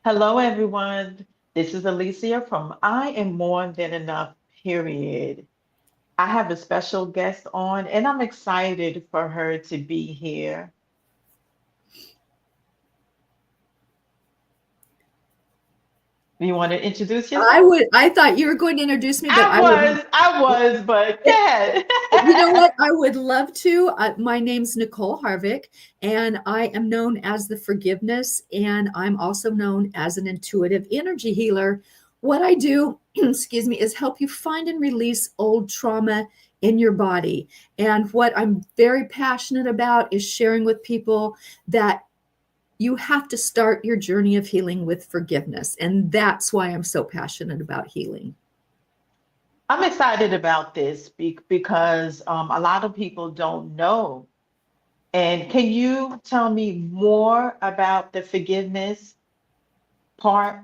Hello, everyone. This is Alicia from I Am More Than Enough, period. I have a special guest on, and I'm excited for her to be here. You want to introduce yourself? I thought you were going to introduce me, but I I would. was, I was, but go ahead. You know what? I would love to. My name's Nicole Harvick, and I am known as the Forgiveness, and I'm also known as an intuitive energy healer. What I do, excuse me, is help you find and release old trauma in your body. And what I'm very passionate about is sharing with people that you have to start your journey of healing with forgiveness. And that's why I'm so passionate about healing. I'm excited about this because a lot of people don't know. And can you tell me more about the forgiveness part?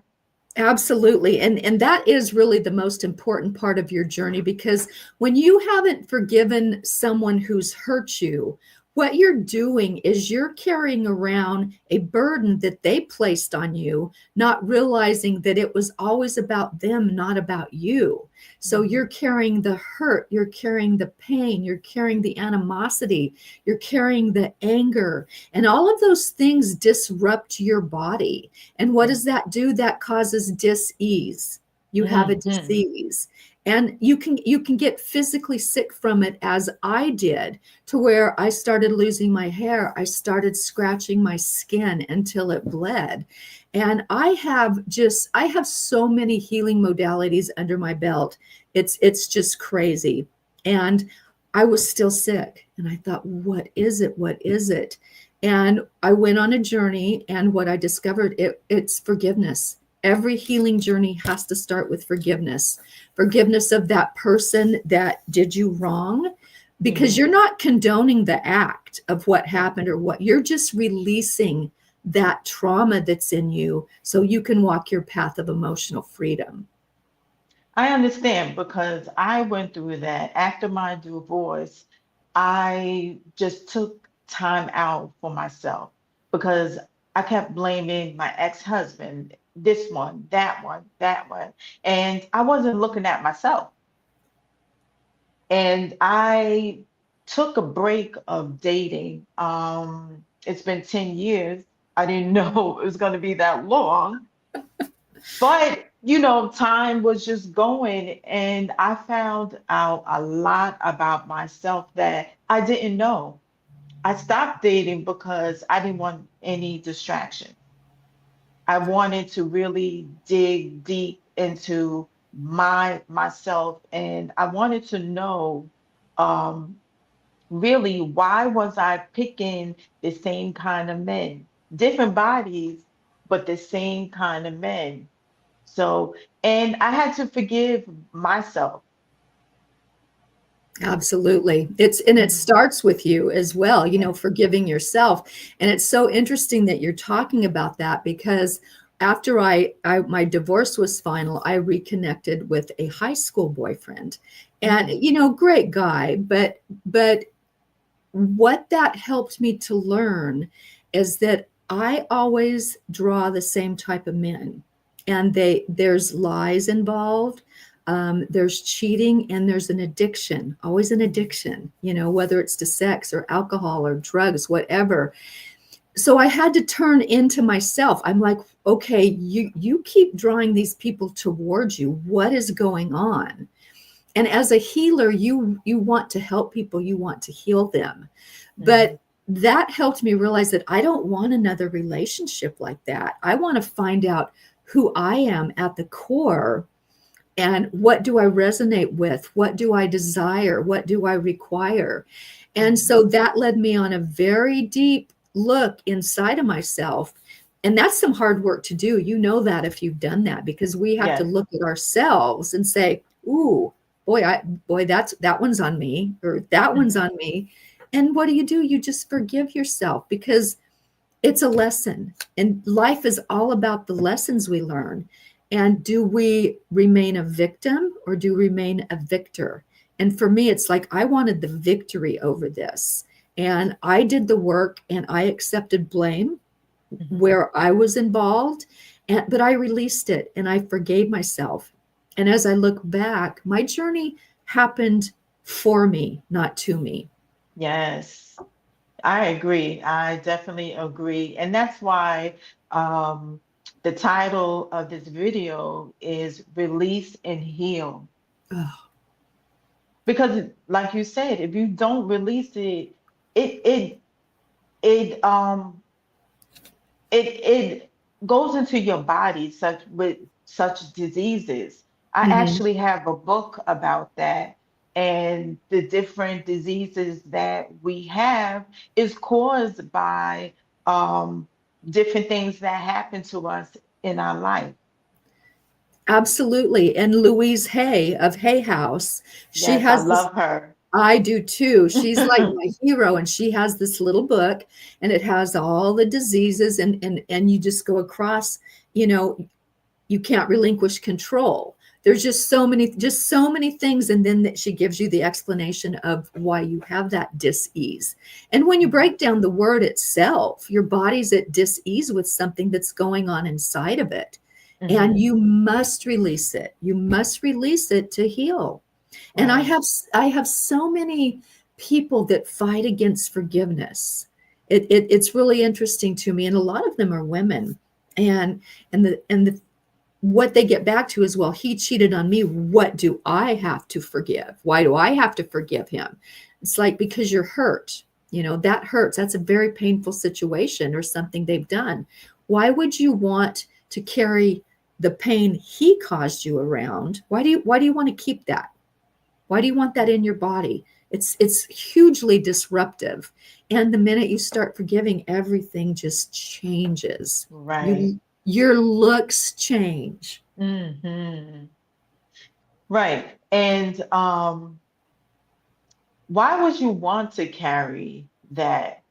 Absolutely. And that is really the most important part of your journey because when you haven't forgiven someone who's hurt you, what you're doing is you're carrying around a burden that they placed on you, not realizing that it was always about them, not about you. So you're carrying the hurt, you're carrying the pain, you're carrying the animosity, you're carrying the anger, and all of those things disrupt your body. And what does that do? That causes dis-ease. You have a Mm-hmm. disease. And you can get physically sick from it, as I did, to where I started losing my hair. I started scratching my skin until it bled. And I have so many healing modalities under my belt. It's just crazy. And I was still sick. And I thought, what is it? What is it? And I went on a journey, and what I discovered, it's forgiveness. Every healing journey has to start with forgiveness. Forgiveness of that person that did you wrong, because Mm-hmm. you're not condoning the act of what happened or what, you're just releasing that trauma that's in you so you can walk your path of emotional freedom. I understand because I went through that. After my divorce, I just took time out for myself because I kept blaming my ex-husband, this one, that one, that one. And I wasn't looking at myself. And I took a break of dating. It's been 10 years. I didn't know it was going to be that long. But, time was just going, and I found out a lot about myself that I didn't know. I stopped dating because I didn't want any distraction. I wanted to really dig deep into myself, and I wanted to know um, really why was I picking the same kind of men, different bodies, but the same kind of men. So, and I had to forgive myself. Absolutely. It Mhm. starts with you as well, forgiving yourself. And it's so interesting that you're talking about that because after my divorce was final, I reconnected with a high school boyfriend. And Mhm. great guy, but what that helped me to learn is that I always draw the same type of men, and there's lies involved, there's cheating, and there's an addiction, always an addiction, whether it's to sex or alcohol or drugs, whatever. So I had to turn into myself. I'm like, okay, you keep drawing these people towards you. What is going on? And as a healer, you want to help people, you want to heal them. Mhm. But that helped me realize that I don't want another relationship like that. I want to find out who I am at the core, and what do I resonate with? What do I desire? What do I require? And Mhm. so that led me on a very deep look inside of myself. And that's some hard work to do. You know that if you've done that, because we have to Yes. look at ourselves and say, "Ooh, boy, that one's on me, or that one's Mhm. on me." And what do? You just forgive yourself because it's a lesson. And life is all about the lessons we learn. And do we remain a victim or do we remain a victor? And for me, it's like I wanted the victory over this. And I did the work and I accepted blame Mhm. where I was involved. But I released it and I forgave myself. And as I look back, my journey happened for me, not to me. Yes, I agree. I definitely agree. And that's why um, the title of this video is Release and Heal. Oh, Because like you said, if you don't release it, it it it it goes into your body such with such diseases. I mhm. actually have a book about that, and the different diseases that we have is caused by um, different things that happen to us in our life. Absolutely. And Louise Hay of Hay House, she Yes, I has this. love her. I do too. She's like my hero, and she has this little book, and it has all the diseases, and you just go across, you know, you can't relinquish control. There's just so many things, and then that she gives you the explanation of why you have that dis-ease. And when you break down the word itself, your body's at dis-ease with something that's going on inside of it, and Hmm. you must release it. You must release it to heal. And Right. I have so many people that fight against forgiveness. It's really interesting to me, and a lot of them are women. And the what they get back to is, well, he cheated on me. What do I have to forgive? Why do I have to forgive him? It's like, because you're hurt. That hurts. That's a very painful situation or something they've done. Why would you want to carry the pain he caused you around? Why do you want to keep that? Why do you want that in your body? It's hugely disruptive. And the minute you start forgiving, everything just changes. Right. Your looks change. Hmm. Right. And why would you want to carry that?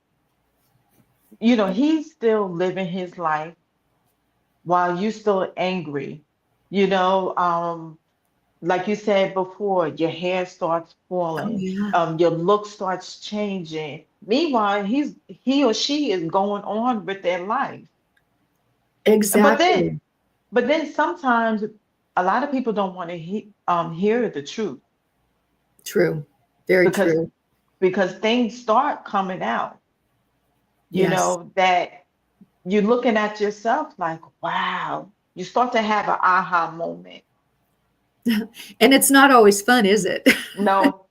He's still living his life while you still angry. You know, like you said before, your hair starts Oh falling, yeah, your look starts changing. Meanwhile, he or she is going on with their life. But then, exactly. but then sometimes a lot of people don't want to hear the truth True. Very because true. things start coming out. Yes. That you're looking at yourself like, wow. You start to have an aha moment. And it's not always fun, is it? No,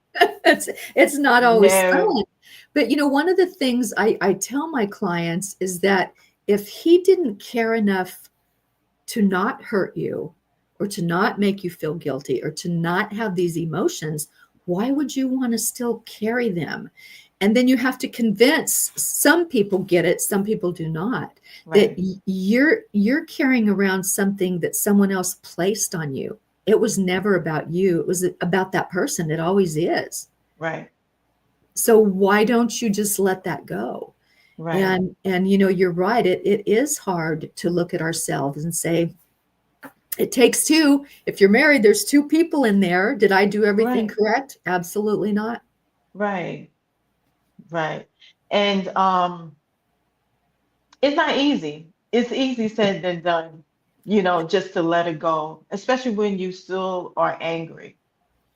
it's not always no, fun. But one of the things I tell my clients is that if he didn't care enough to not hurt you or to not make you feel guilty or to not have these emotions, why would you want to still carry them? And then you have to convince, some people get it, some people do not, that right, you're carrying around something that someone else placed on you. It was never about you. It was about that person. It always is. right, So why don't you just let that go? right, And you're right. It is hard to look at ourselves and say, it takes two. If you're married, there's two people in there. Did I do everything right, correct? Absolutely not. right, right. And it's not easy. It's easy said than done, just to let it go, especially when you still are angry.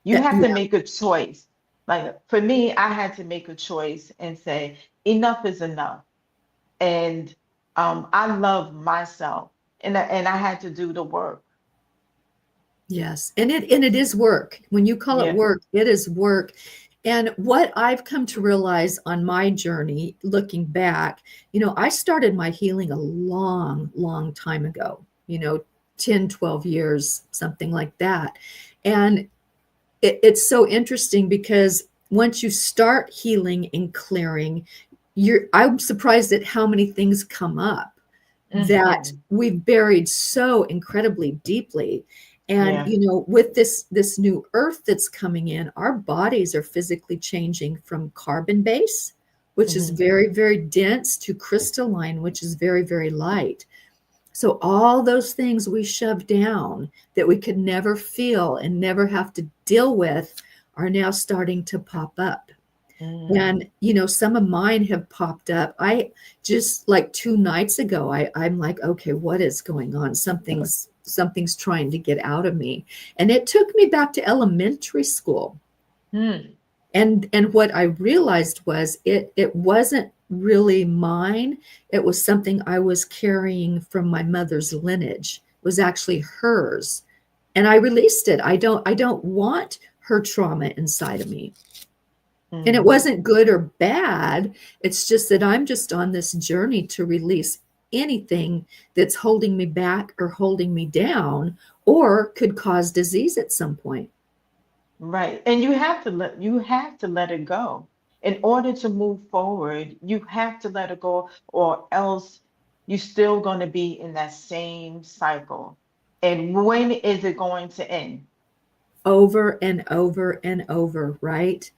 You have to Yeah. make a choice. Like for me, I had to make a choice and say, enough is enough. And I love myself, and I had to do the work. Yes. And it is work. When you call it Yeah. work, it is work. And what I've come to realize on my journey, looking back, I started my healing a long, long time ago, 10, 12 years, something like that. And it's so interesting because once you start healing and clearing, I'm surprised at how many things come up that Hmm. we've buried so incredibly deeply. And Yeah. with this new earth that's coming in, our bodies are physically changing from carbon base, which is Hmm. very, very dense, to crystalline, which is very, very light. So all those things we shoved down that we could never feel and never have to deal with are now starting to pop up. Mm, And, some of mine have popped up. I just like 2 nights ago, I'm like, okay, what is going on? Something's trying to get out of me. And it took me back to elementary school. mm, And what I realized was it wasn't really mine. It was something I was carrying from my mother's lineage. It was actually hers. And I released it. I don't want her trauma inside of me. And it mm. wasn't good or bad. It's just that I'm just on this journey to release anything that's holding me back or holding me down or could cause disease at some point. Right. And you have to let it go. In order to move forward, you have to let it go, or else you're still going to be in that same cycle. And when is it going to end? Over and over and over, right?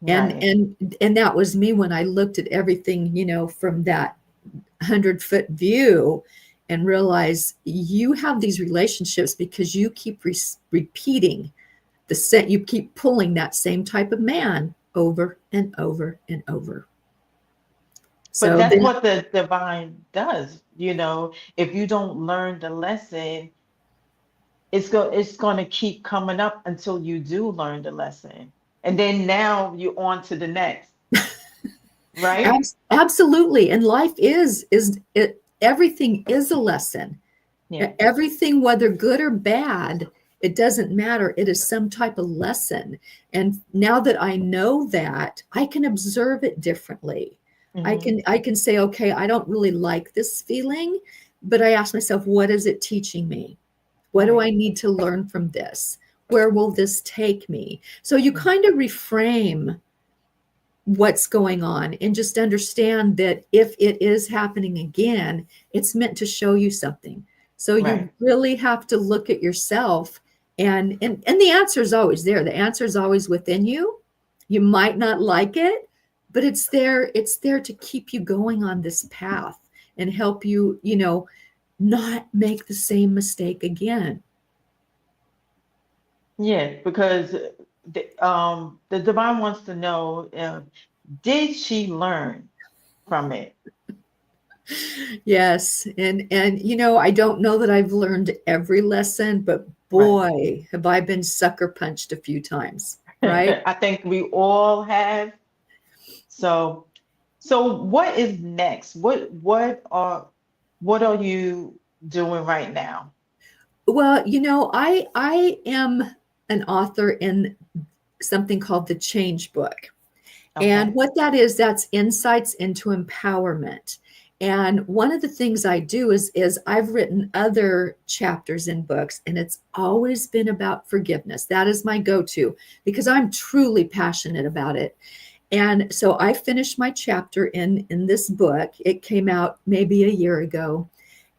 and Right. and and that was me when I looked at everything, from that 100-foot view, and realized you have these relationships because you keep repeating you keep pulling that same type of man over and over and over. But So that's then, what the divine does. If you don't learn the lesson, it's going to keep coming up until you do learn the lesson. And then now you're on to the next, right? absolutely, and life is it, everything is a lesson. Yeah. Everything, whether good or bad, it doesn't matter. It is some type of lesson. And now that I know that, I can observe it differently. I Hmm. can I can say, okay, I don't really like this feeling, but I ask myself, what is it teaching me? What do I Right. need to learn from this? Where will this take me? So you Mm. kind of reframe what's going on and just understand that if it is happening again, it's meant to show you something. So you Right. really have to look at yourself, and the answer is always there. The answer is always within you. You might not like it, but it's there to keep you going on this path and help you, not make the same mistake again. Yeah, because the divine wants to know, did she learn from it? Yes, and I don't know that I've learned every lesson, but Right. boy, have I been sucker punched a few times, right? I think we all have. So what is next? What are you doing right now? Well, I am an author in something called the Change Book. And Okay. what that is, that's insights into empowerment. And one of the things I do is I've written other chapters in books, and it's always been about forgiveness. That is my go-to because I'm truly passionate about it. And so I finished my chapter in this book. It came out maybe a year ago,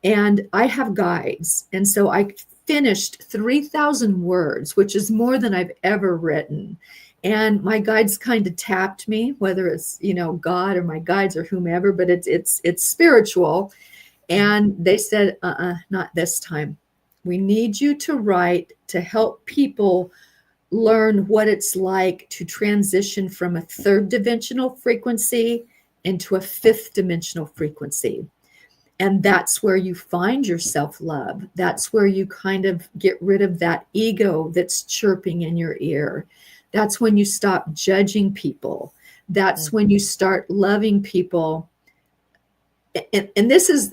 and I have guides. And so I finished 3,000 words, which is more than I've ever written. And my guides kind of tapped me, whether it's, God or my guides or whomever, but it's spiritual. Mhm. And they said, not this time. We need you to write to help people learn what it's like to transition from a third dimensional frequency into a fifth dimensional frequency. And that's where you find your self love. That's where you kind of get rid of that ego that's chirping in your ear. That's when you stop judging people. That's when you Mhm. start loving people. And this is,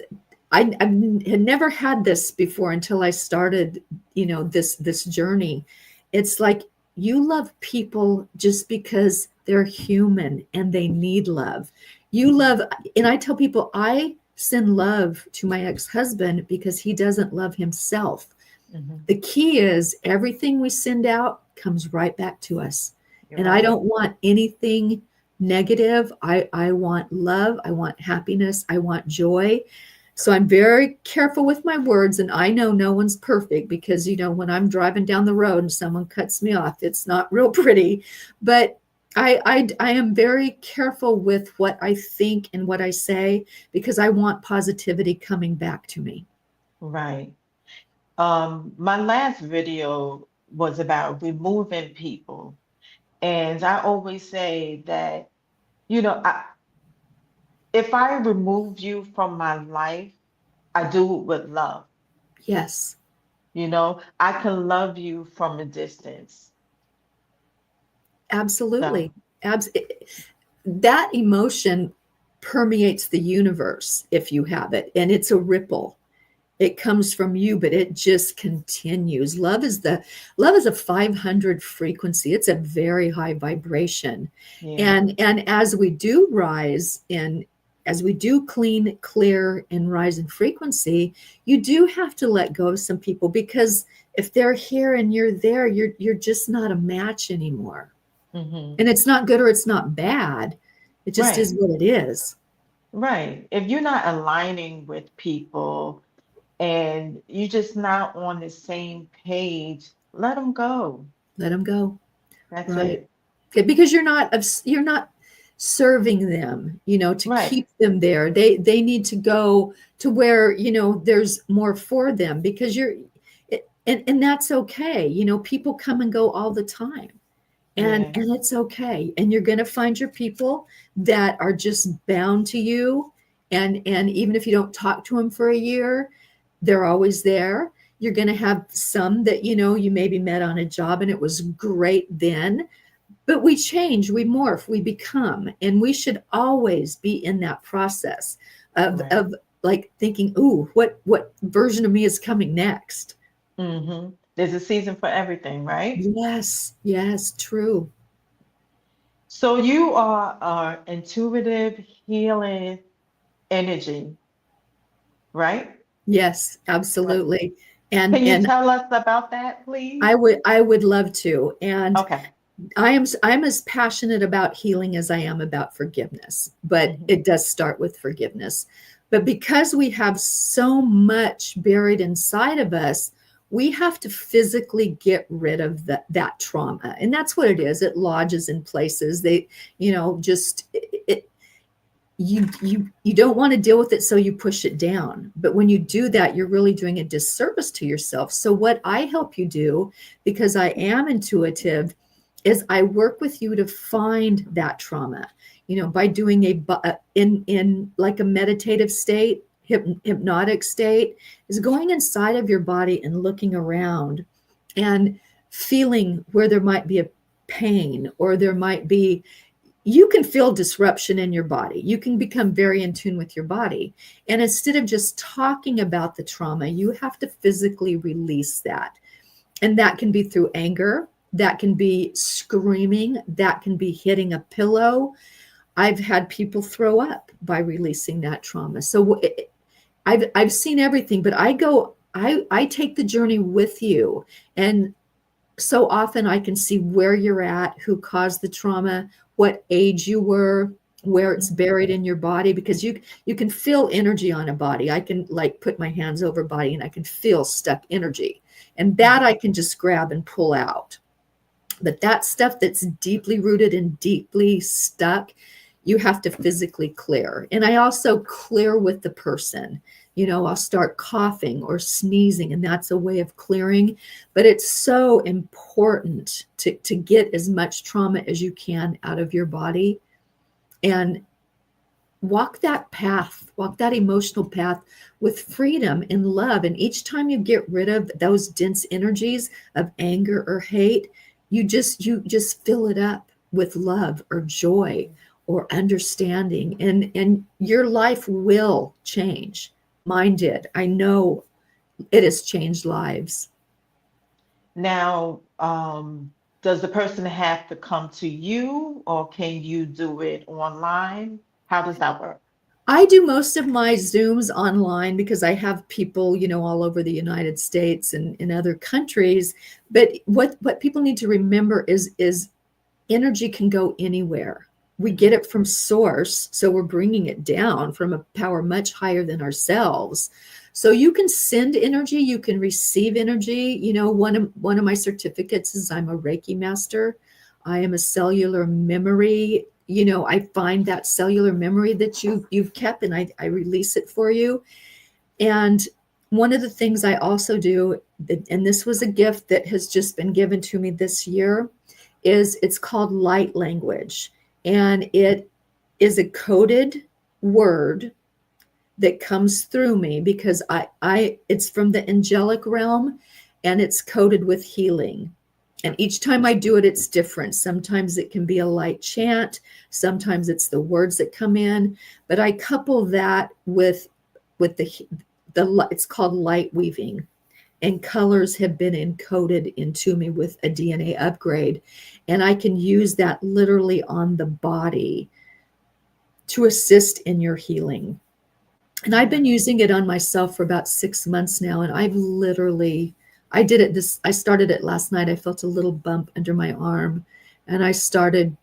I had never had this before until I started, this journey. It's like you love people just because they're human and they need love. You love, and I tell people I send love to my ex-husband because he doesn't love himself. Mhm. The key is everything we send out comes right back to us. You're And I right. don't want anything negative. I want love. I want happiness. I want joy. So I'm very careful with my words. And I know no one's perfect because, when I'm driving down the road and someone cuts me off, it's not real pretty. But I am very careful with what I think and what I say because I want positivity coming back to me. Right. My last video was about removing people. And I always say that You know, if I remove you from my life, I do it with love. Yes, You know, I can love you from a distance. So, absolutely. Abs- that emotion permeates the universe if you have it, and it's a ripple. It comes from you, but it just continues. Love is a 500 frequency. It's a very high vibration. yeah. And as we do rise in, as we do clean, clear, and rise in frequency, you do have to let go of some people, because if they're here and you're there, you're just not a match anymore. Hmm. And it's not good or it's not bad. It just is Right. what it is. Right. If you're not aligning with people and you're just not on the same page, let them go. Let them go. That's Right. it. Okay, because you're not serving them, to Right. keep them there. They need to go to where, there's more for them, because and that's okay. People come and go all the time. And Yeah. and it's okay. And you're going to find your people that are just bound to you, and even if you don't talk to them for a year, they're always there. You're going to have some that you maybe met on a job and it was great then, but we change, we morph, we become, and we should always be in that process Right. of like thinking, ooh, what version of me is coming next. There's a season for everything, right? Yes, yes, true. So you are intuitive healing energy, right? Yes, Right. absolutely. Can you And tell us about that, please? I would love to. And Okay. I'm as passionate about healing as I am about forgiveness, but Hmm. it does start with forgiveness. But because we have so much buried inside of us, we have to physically get rid of that trauma. And that's what it is. It lodges in places. They, just it, you don't want to deal with it, so you push it down. But when you do that, you're really doing a disservice to yourself. So what I help you do, because I am intuitive, is I work with you to find that trauma, by doing in like a meditative state, hypnotic state, is going inside of your body and looking around and feeling where there might be a pain, or there might be, you can feel disruption in your body. You can become very in tune with your body. And instead of just talking about the trauma, you have to physically release that. And that can be through anger, that can be screaming, that can be hitting a pillow. I've had people throw up by releasing that trauma. So I've seen everything, but I take the journey with you. And so often I can see where you're at, who caused the trauma, what age you were, where it's buried in your body, because you can feel energy on a body. I can like put my hands over a body and I can feel stuck energy. And that I Hmm. can just grab and pull out. But that stuff that's deeply rooted and deeply stuck, you have to physically clear. And I also clear with the person. I'll start coughing or sneezing, and that's a way of clearing. But it's so important to get as much trauma as you can out of your body and walk that emotional path with freedom and love. And each time you get rid of those dense energies of anger or hate, you just fill it up with love or joy or understanding, and your life will change. Mine did. I know it has changed lives. Now, does the person have to come to you or can you do it online? How does that work? I do most of my Zooms online because I have people, all over the United States and in other countries. But what people need to remember is energy can go anywhere. We get Hmm. it from source, so we're bringing it down from a power much higher than ourselves. So you can send energy, you can receive energy. One of my certificates is I'm a Reiki master. I am a cellular memory. I find that cellular memory that you've kept, and I release it for you. And one of the things I also do, and this was a gift that has just been given to me this year, is it's called light language. And is a coded word that comes through me because I it's from the angelic realm and it's coded with healing. And each time I do it, it's different. Sometimes it can be a light chant, sometimes it's the words that come in, but I couple that with the it's called light weaving, and colors have been encoded into me with a DNA upgrade, and I can use that literally on the body to assist in your healing. And I've been using it on myself for about 6 months now. And I started it last night. I felt a little bump under my arm and I started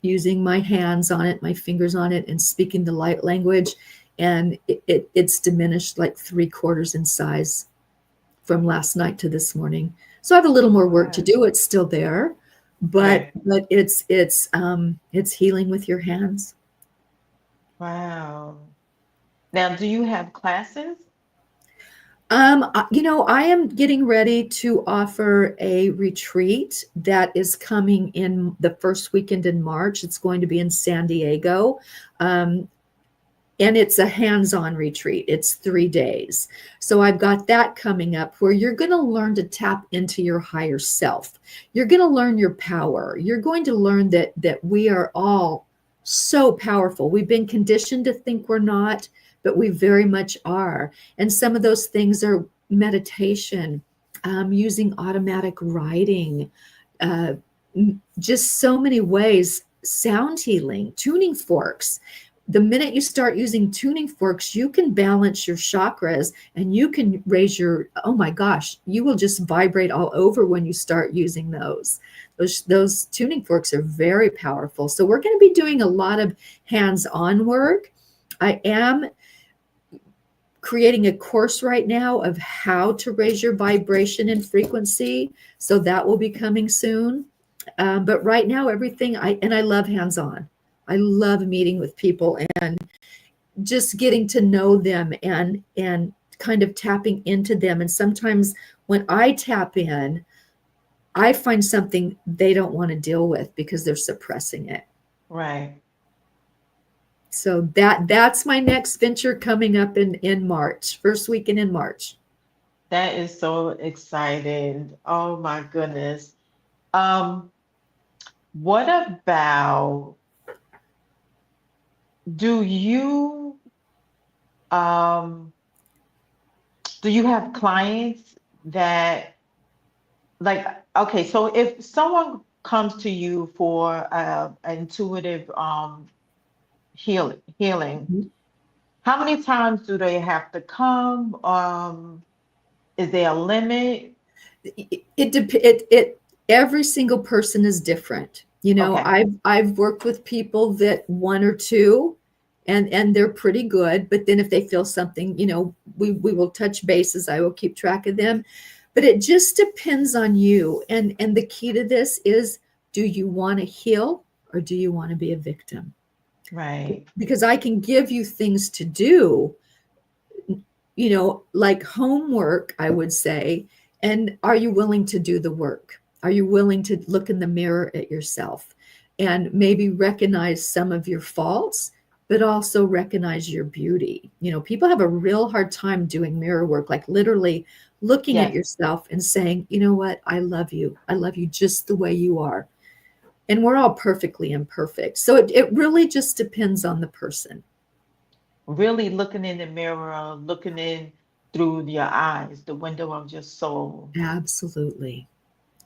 using my hands on it, my fingers on it, and speaking the light language. And it's diminished like 3/4 in size from last night to this morning. So I have a little more work to Wow. do. It's still there, but Right. it's healing with your hands. Wow. Now, do you have classes? I am getting ready to offer a retreat that is coming in the first weekend in March. It's going to be in San Diego. Um, and it's a hands-on retreat. It's 3 days. So I've got that coming up where you're going to learn to tap into your higher self. You're going to learn your power. You're going to learn that we are all so powerful. We've been conditioned to think we're not, but we very much are. And some of those things are meditation, using automatic writing, uh, just so many ways, sound healing, tuning forks. The minute you start using tuning forks, you can balance your chakras and you can raise your, oh my gosh, you will just vibrate all over when you start using those. Those tuning forks are very powerful. So we're going to be doing a lot of hands-on work. I am creating a course right now of how to raise your vibration and frequency. So that will be coming soon. But right now, I love hands-on. I love meeting with people and just getting to know them and kind of tapping into them. And sometimes when I tap in, I find something they don't want to deal with because they're suppressing it. Right. So that's my next venture coming up in March, first weekend in March. That is so exciting. Oh my goodness. Um, what about, do you um do you have clients that, like, okay, so if someone comes to you for intuitive healing, Mhm. how many times do they have to come? Is there a limit? It every single person is different. Okay. I've worked with people that one or two and they're pretty good, but then if they feel something, we will touch bases. I will keep track of them. But it just depends on you. And the key to this is, do you want to heal or do you want to be a victim? Right. Because I can give you things to do, like homework, I would say. And are you willing to do the work? Are you willing to look in the mirror at yourself and maybe recognize some of your faults, but also recognize your beauty? People have a real hard time doing mirror work, like literally looking at Yes. yourself and saying, you know what? I love you. I love you just the way you are. And we're all perfectly imperfect. So it really just depends on the person. Really looking in the mirror, looking in through your eyes, the window of your soul. Absolutely.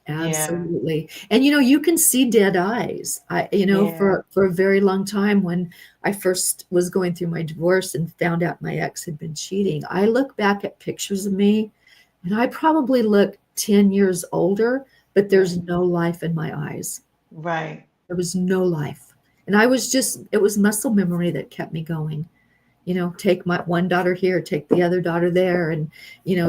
Yeah. Absolutely. And you can see dead eyes. Yeah. For a very long time when I first was going through my divorce and found out my ex had been cheating, I look back at pictures of me and I probably look 10 years older, but Yeah. there's no life in my eyes. Right. There was no life. And it was muscle memory that kept me going. Take my one daughter here, take the other daughter there, and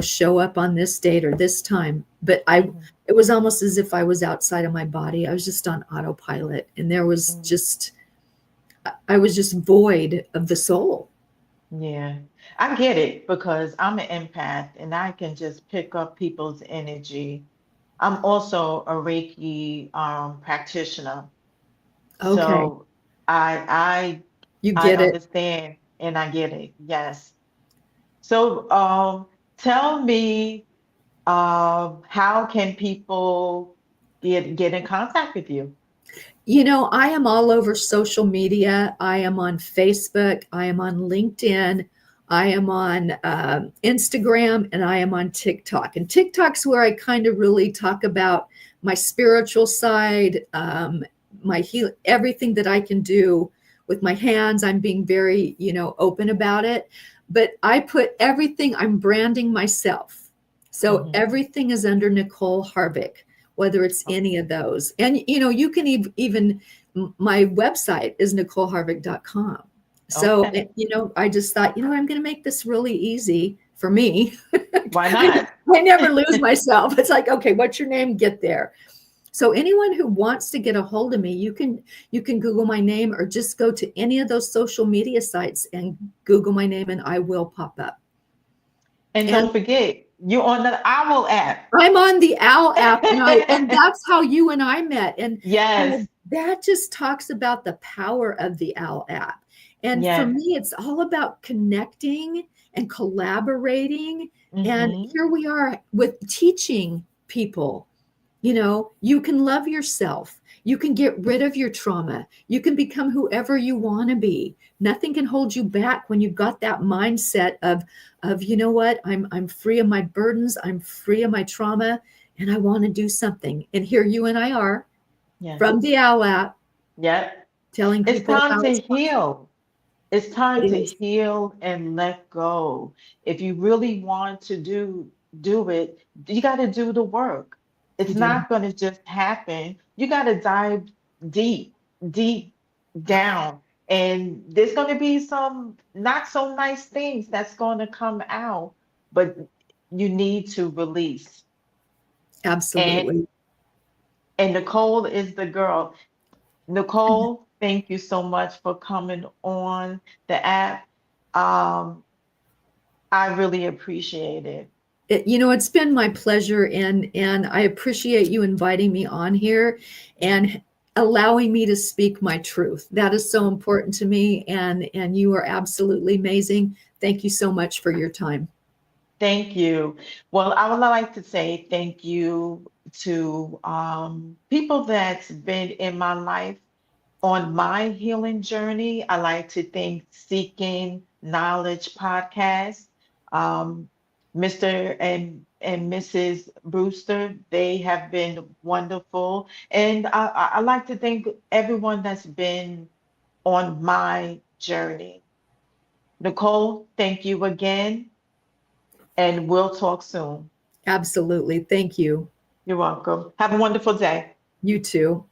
show up on this date or this time. But Hmm. it was almost as if I was outside of my body. I was just on autopilot, and I was just void of the soul. Yeah, I get it because I'm an empath and I can just pick up people's energy. I'm also a Reiki practitioner. Okay. So I You I get it. understand and I get it. Yes. So, tell me, how can people get in contact with you? You know, I am all over social media. I am on Facebook. I am on LinkedIn. I am on Instagram, and I am on TikTok. And TikTok's where I kind of really talk about my spiritual side, my heal, everything that I can do with my hands. I'm being very, open about it. But I put everything, I'm branding myself. So Hmm. everything is under Nicole Harvick, whether it's any of those. And you can even my website is nicoleharvick.com. So, Okay. I just thought, I'm going to make this really easy for me. Why I, not? I never lose myself. It's like, okay, what's your name? Get there. So anyone who wants to get a hold of me, you can Google my name or just go to any of those social media sites and Google my name and I will pop up. And And don't forget, you're on the Owl app. I'm on the OWL app, and that's how you and I met. And Yes. that just talks about the power of the OWL app. And for Yes. me, it's all about connecting and collaborating. And Hmm. here we are with teaching people. You can love yourself. You can get rid of your trauma. You can become whoever you want to be. Nothing can hold you back when you've got that mindset of you know what, I'm free of my burdens, I'm free of my trauma, and I want to do something. And here you and I are from Yes. the OWL app Yep. telling It's people time how to it's possible. heal. It's time It to is. heal and let go. If you really want to do it, you got to do the work. It's You do. not going to just happen. You got to dive deep, deep down. And there's going to be some not so nice things that's going to come out, but you need to release. And Absolutely. and Nicole is the girl. Nicole, thank you so much for coming on the app. Um, I really appreciate it. It's been my pleasure, and I appreciate you inviting me on here and allowing me to speak my truth. That is so important to me, and you are absolutely amazing. Thank you so much for your time. Thank you. Well, I would like to say thank you to people that's been in my life on my healing journey. I like to thank Seeking Knowledge Podcast, um, Mr. and Mrs. Brewster. They have been wonderful. And I like to thank everyone that's been on my journey. Nicole, thank you again, and we'll talk soon. Absolutely. Thank you. You're welcome. Have a wonderful day. You too.